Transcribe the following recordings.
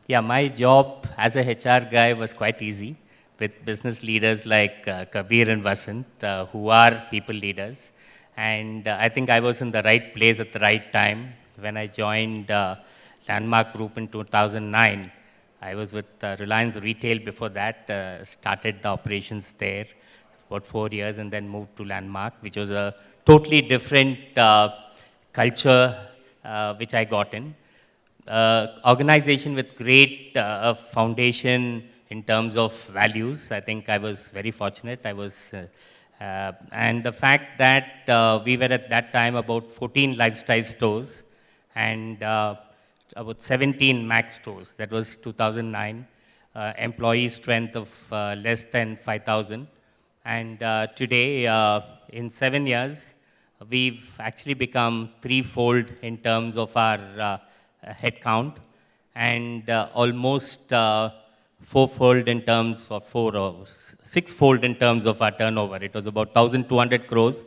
Yeah, my job as a HR guy was quite easy with business leaders like Kabir and Vasant, who are people leaders. And I think I was in the right place at the right time. When I joined Landmark Group in 2009, I was with Reliance Retail before that, started the operations there for about 4 years and then moved to Landmark, which was a totally different culture which I got in. Organization with great foundation in terms of values. I think I was very fortunate. And the fact that we were at that time about 14 lifestyle stores and about 17 max stores. That was 2009. Employee strength of less than 5,000. And today, in 7 years, we've actually become threefold in terms of our headcount and almost fourfold in terms of sixfold in terms of our turnover. It was about 1,200 crores.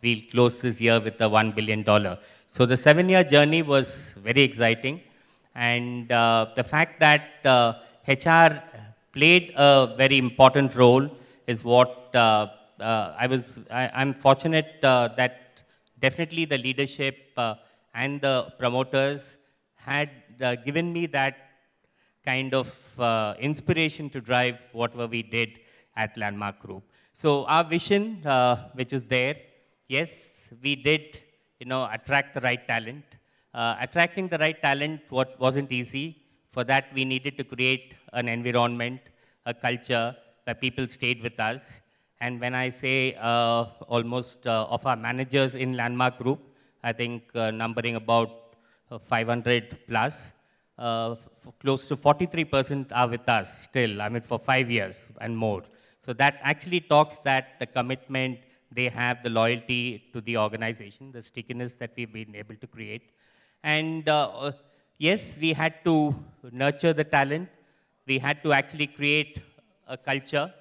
We'll close this year with a $1 billion. So the 7-year journey was very exciting. And the fact that HR played a very important role is what I'm fortunate that definitely the leadership and the promoters had given me that kind of inspiration to drive whatever we did at Landmark Group. So our vision, which is there, yes, we did, attract the right talent. Attracting the right talent what wasn't easy. For that, we needed to create an environment, a culture where people stayed with us. And when I say almost of our managers in Landmark Group, I think numbering about 500 plus, close to 43% are with us still, for 5 years and more. So that actually talks that the commitment they have, the loyalty to the organization, the stickiness that we've been able to create. And yes, we had to nurture the talent. We had to actually create a culture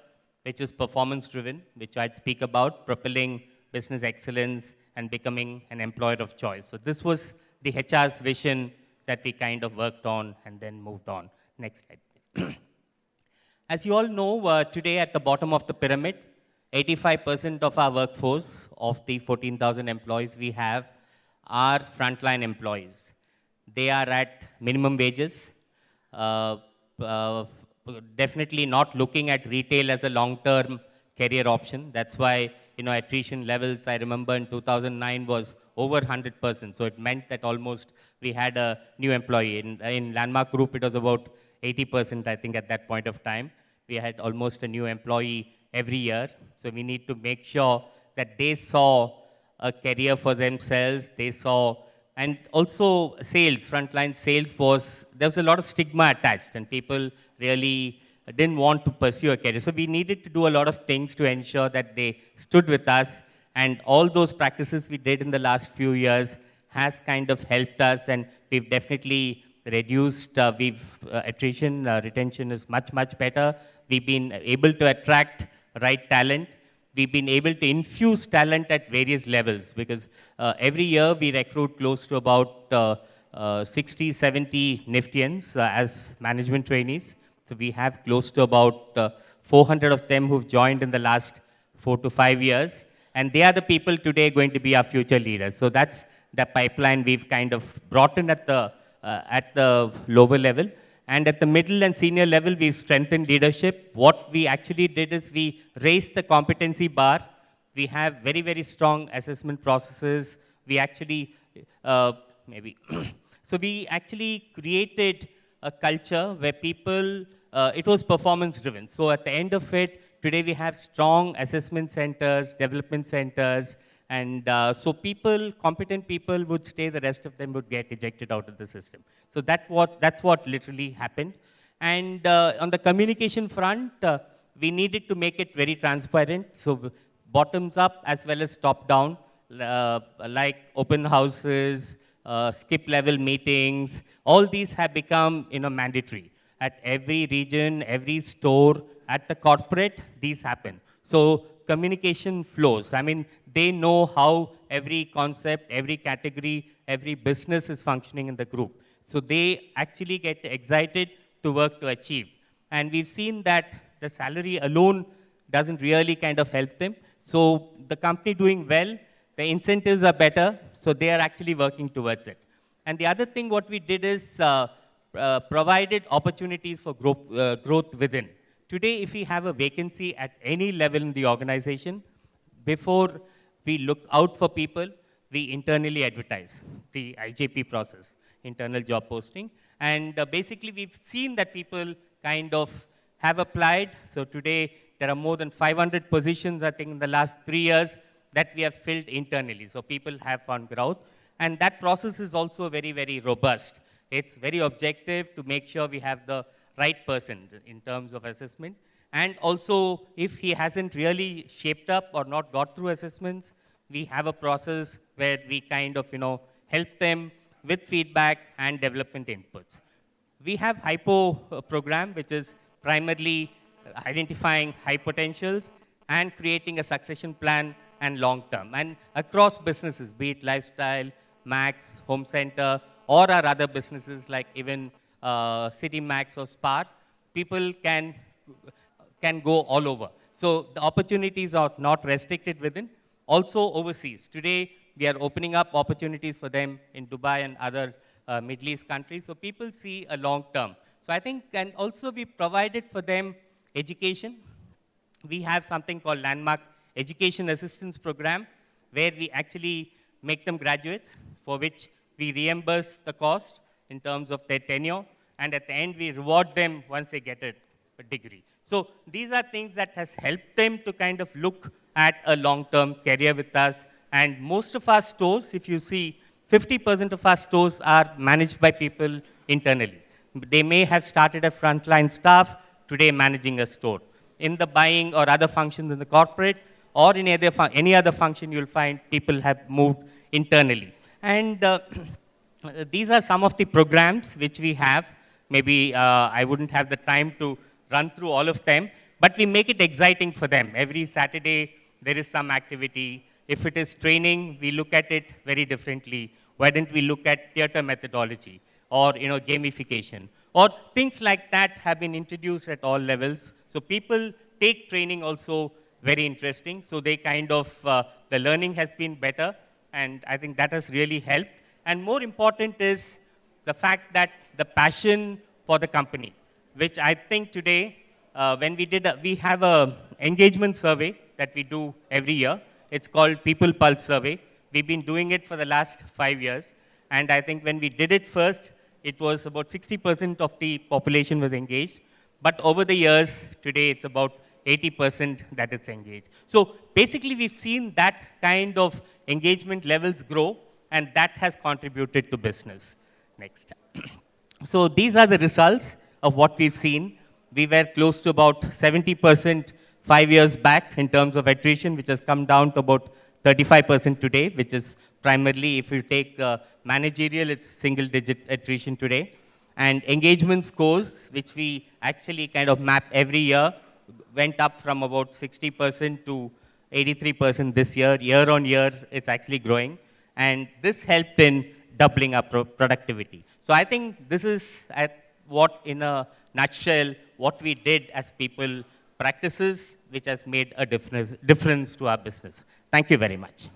which is performance driven, which I'd speak about, propelling business excellence and becoming an employer of choice. So this was the HR's vision that we kind of worked on and then moved on. Next slide. As you all know, today at the bottom of the pyramid, 85% of our workforce of the 14,000 employees we have are frontline employees. They are at minimum wages, definitely not looking at retail as a long-term career option. That's why, attrition levels, I remember in 2009 was over 100%. So it meant that almost we had a new employee. In Landmark Group, it was about 80%, I think, at that point of time. We had almost a new employee every year. So we need to make sure that they saw a career for themselves. They saw, and also sales, frontline sales there was a lot of stigma attached and people really didn't want to pursue a career. So we needed to do a lot of things to ensure that they stood with us. And all those practices we did in the last few years has kind of helped us, and we've definitely reduced, attrition, retention is much, much better. We've been able to attract right talent. We've been able to infuse talent at various levels because every year we recruit close to about 60, 70 Niftians as management trainees. So we have close to about 400 of them who've joined in the last 4 to 5 years. And they are the people today going to be our future leaders. So that's the pipeline we've kind of brought in at the lower level. And at the middle and senior level, we've strengthened leadership. What we actually did is we raised the competency bar. We have very, very strong assessment processes. We actually, so we actually created a culture where people, it was performance driven. So at the end of it, today we have strong assessment centers, development centers, and so competent people would stay, the rest of them would get ejected out of the system. So that's what literally happened. And on the communication front, we needed to make it very transparent. So bottoms up as well as top down, like open houses, skip level meetings, all these have become mandatory. At every region, every store, at the corporate, these happen. So communication flows. They know how every concept, every category, every business is functioning in the group. So they actually get excited to work to achieve. And we've seen that the salary alone doesn't really kind of help them. So the company doing well, the incentives are better, so they are actually working towards it. And the other thing what we did is provided opportunities for growth within. Today, if we have a vacancy at any level in the organization, before we look out for people, we internally advertise the IJP process, internal job posting. And basically, we've seen that people kind of have applied. So today, there are more than 500 positions, I think, in the last 3 years that we have filled internally. So people have found growth. And that process is also very, very robust. It's very objective to make sure we have the right person in terms of assessment. And also, if he hasn't really shaped up or not got through assessments, we have a process where we kind of, help them with feedback and development inputs. We have HYPO program, which is primarily identifying high potentials and creating a succession plan and long term. And across businesses, be it lifestyle, Max, Home Center, or our other businesses like even City Max or Spar, people can go all over. So the opportunities are not restricted within, also overseas. Today, we are opening up opportunities for them in Dubai and other Middle East countries, so people see a long term. So I think, and also we provided for them education. We have something called Landmark Education Assistance Program, where we actually make them graduates, for which we reimburse the cost in terms of their tenure, and at the end, we reward them once they get a degree. So these are things that has helped them to kind of look at a long-term career with us. And most of our stores, if you see, 50% of our stores are managed by people internally. They may have started as frontline staff, today managing a store. In the buying or other functions in the corporate, or in any other function, you'll find people have moved internally. And these are some of the programs which we have. Maybe I wouldn't have the time to run through all of them, but we make it exciting for them. Every Saturday, there is some activity. If it is training, we look at it very differently. Why don't we look at theater methodology or gamification? Or things like that have been introduced at all levels. So people take training also very interesting. So they kind of, the learning has been better, and I think that has really helped. And more important is the fact that the passion for the company, which I think today, when we have a engagement survey that we do every year. It's called People Pulse Survey. We've been doing it for the last 5 years. And I think when we did it first, it was about 60% of the population was engaged. But over the years, today it's about 80% that is engaged. So basically, we've seen that kind of engagement levels grow, and that has contributed to business. Next. So these are the results of what we've seen. We were close to about 70% 5 years back in terms of attrition, which has come down to about 35% today, which is primarily, if you take managerial, it's single-digit attrition today. And engagement scores, which we actually kind of map every year, went up from about 60% to 83% this year. Year on year, it's actually growing. And this helped in doubling our productivity. So I think this is what, in a nutshell, what we did as people practices, which has made a difference to our business. Thank you very much.